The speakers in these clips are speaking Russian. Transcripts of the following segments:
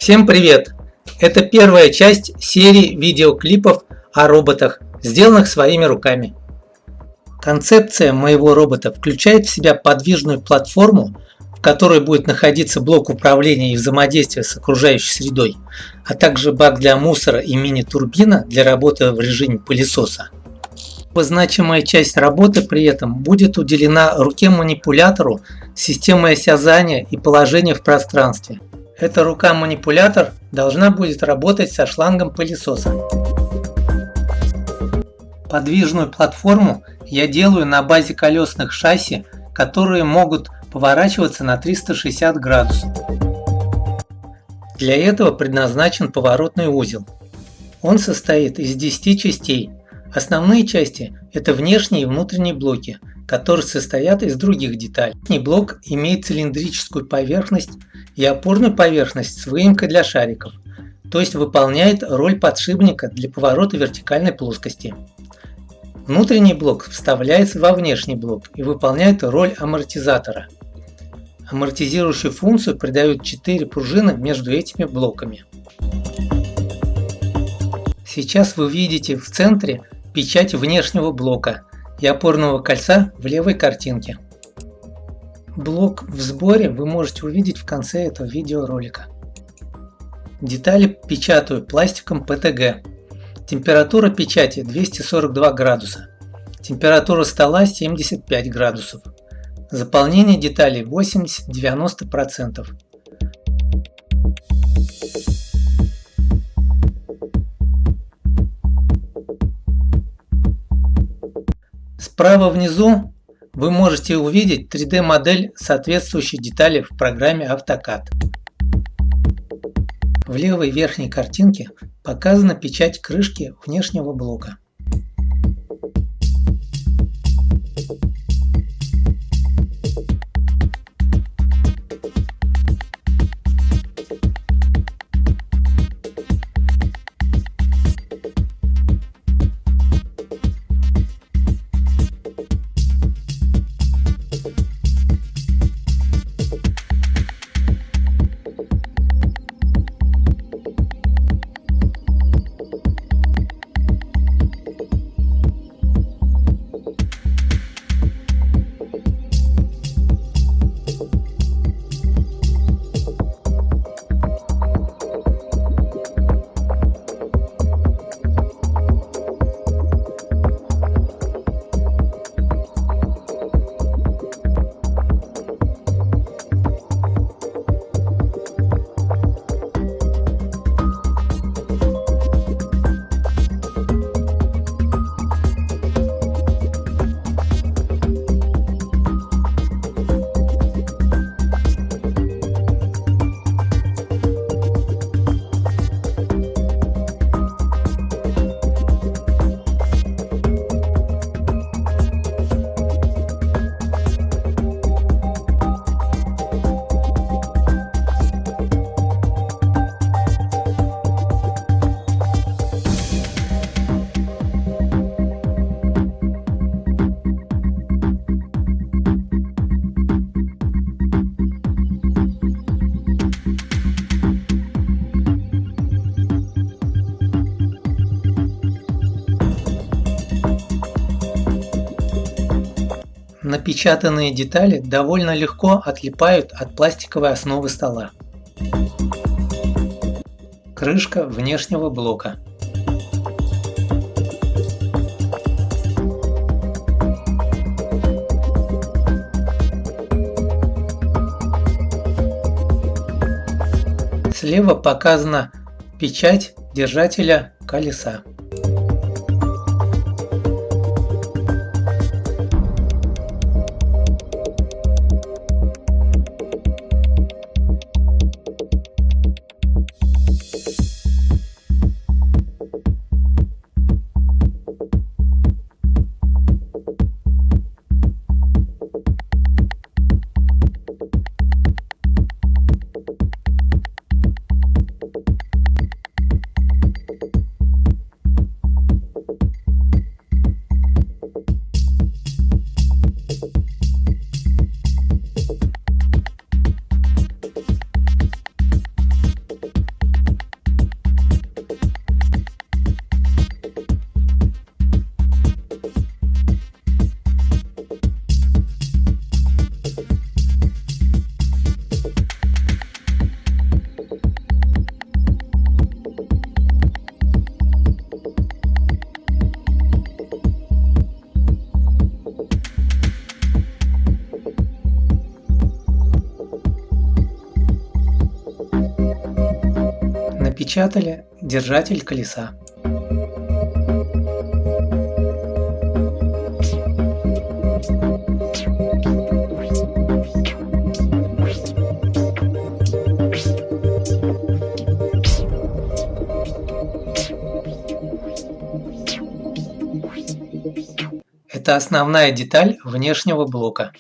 Всем привет! Это первая часть серии видеоклипов о роботах, сделанных своими руками. Концепция моего робота включает в себя подвижную платформу, в которой будет находиться блок управления и взаимодействия с окружающей средой, а также бак для мусора и мини-турбина для работы в режиме пылесоса. Значимая часть работы при этом будет уделена руке-манипулятору с системой осязания и положения в пространстве. Эта рука-манипулятор должна будет работать со шлангом пылесоса. Подвижную платформу я делаю на базе колесных шасси, которые могут поворачиваться на 360 градусов. Для этого предназначен поворотный узел. Он состоит из 10 частей. Основные части – это внешние и внутренние блоки, которые состоят из других деталей. Верхний блок имеет цилиндрическую поверхность и опорную поверхность с выемкой для шариков, то есть выполняет роль подшипника для поворота вертикальной плоскости. Внутренний блок вставляется во внешний блок и выполняет роль амортизатора. Амортизирующую функцию придают 4 пружины между этими блоками. Сейчас вы видите в центре печать внешнего блока и опорного кольца в левой картинке. Блок в сборе вы можете увидеть в конце этого видеоролика. Детали печатаю пластиком ПТГ. Температура печати 242 градуса. Температура стола 75 градусов. Заполнение деталей 80-90%. Справа внизу вы можете увидеть 3D-модель соответствующей детали в программе AutoCAD. В левой верхней картинке показана печать крышки внешнего блока. Напечатанные детали довольно легко отлипают от пластиковой основы стола. Крышка внешнего блока. Слева показана печать держателя колеса. распечатали держатель колеса. Это основная деталь внешнего блока.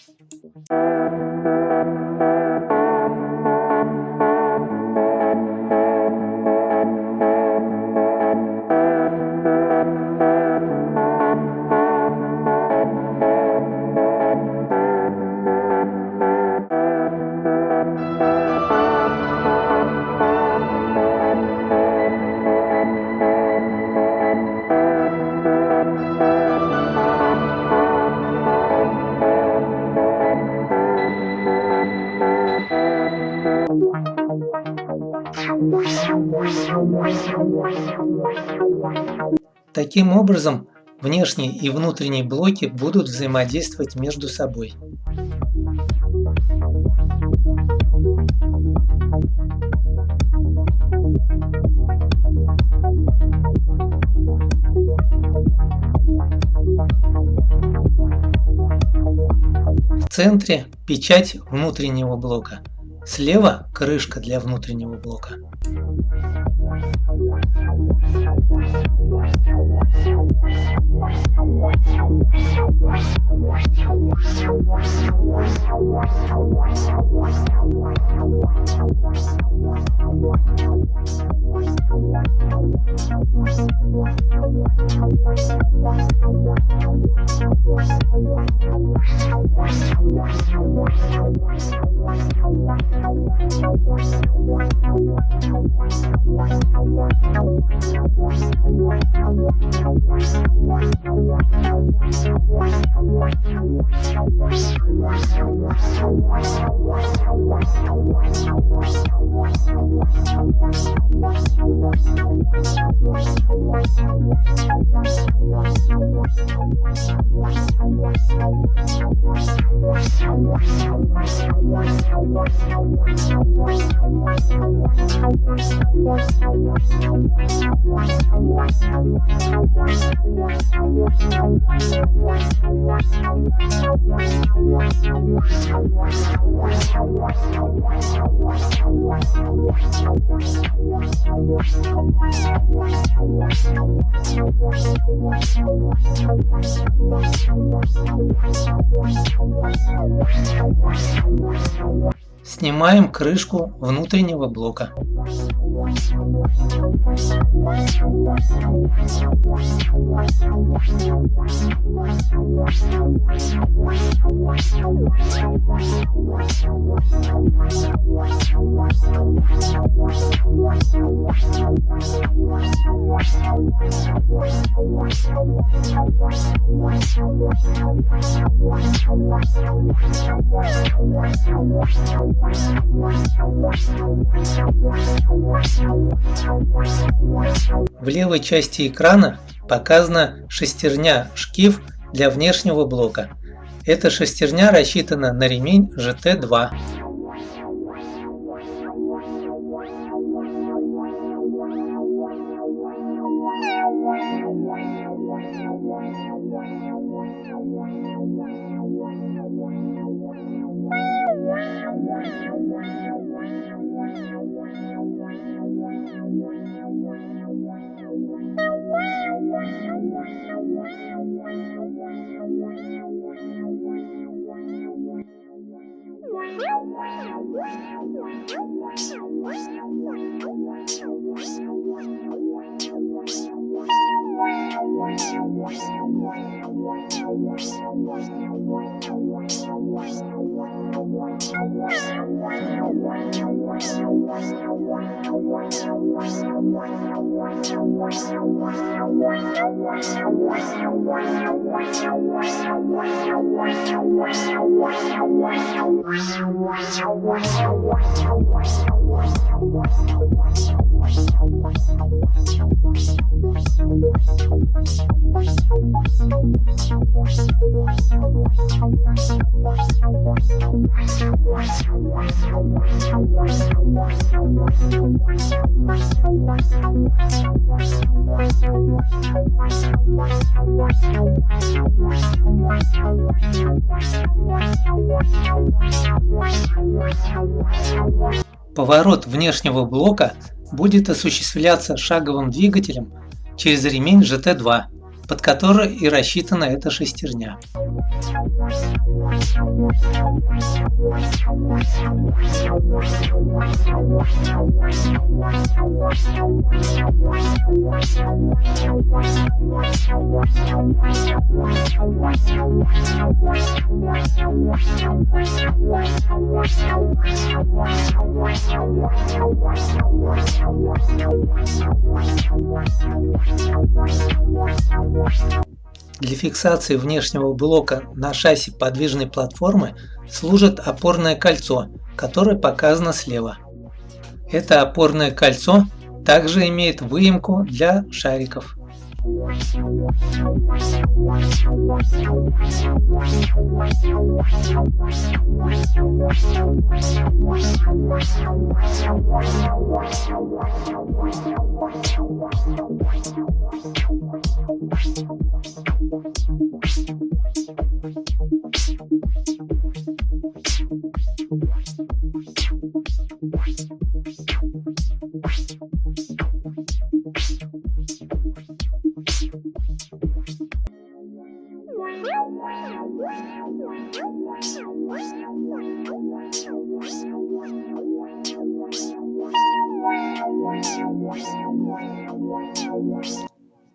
Таким образом, внешние и внутренние блоки будут взаимодействовать между собой. В центре печать внутреннего блока. Слева крышка для внутреннего блока. Снимаем крышку внутреннего блока. В левой части экрана показана шестерня шкив для внешнего блока. Эта шестерня рассчитана на ремень GT2. Поворот внешнего блока будет осуществляться шаговым двигателем через ремень GT2, под который и рассчитана эта шестерня. Для фиксации внешнего блока на шасси подвижной платформы служит опорное кольцо, которое показано слева. Это опорное кольцо также имеет выемку для шариков.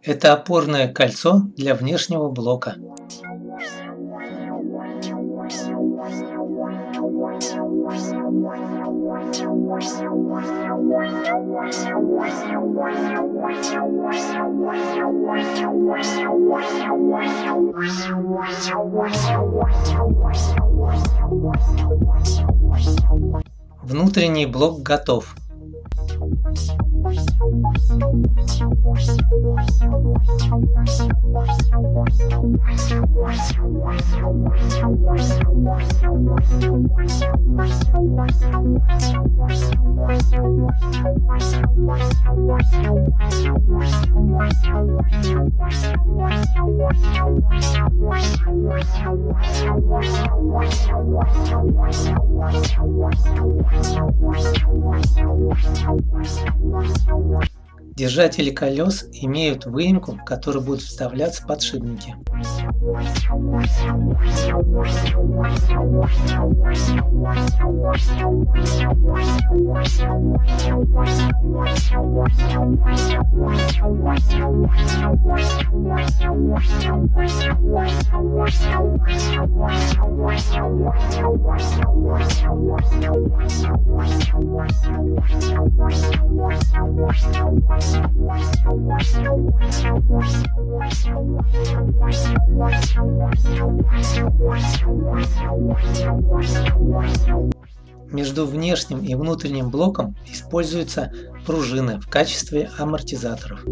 Это опорное кольцо для внешнего блока. Внутренний блок готов. Держатели колес имеют выемку, в которую будут вставляться подшипники. Между внешним и внутренним блоком используются пружины в качестве амортизаторов.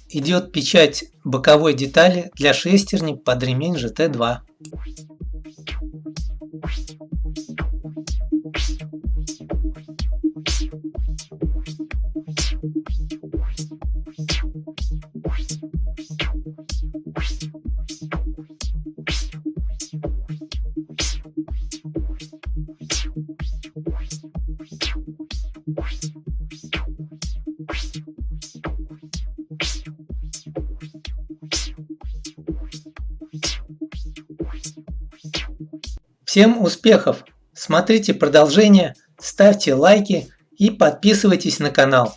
Идет печать боковой детали для шестерни под ремень GT2. Всем успехов! Смотрите продолжение, ставьте лайки и подписывайтесь на канал.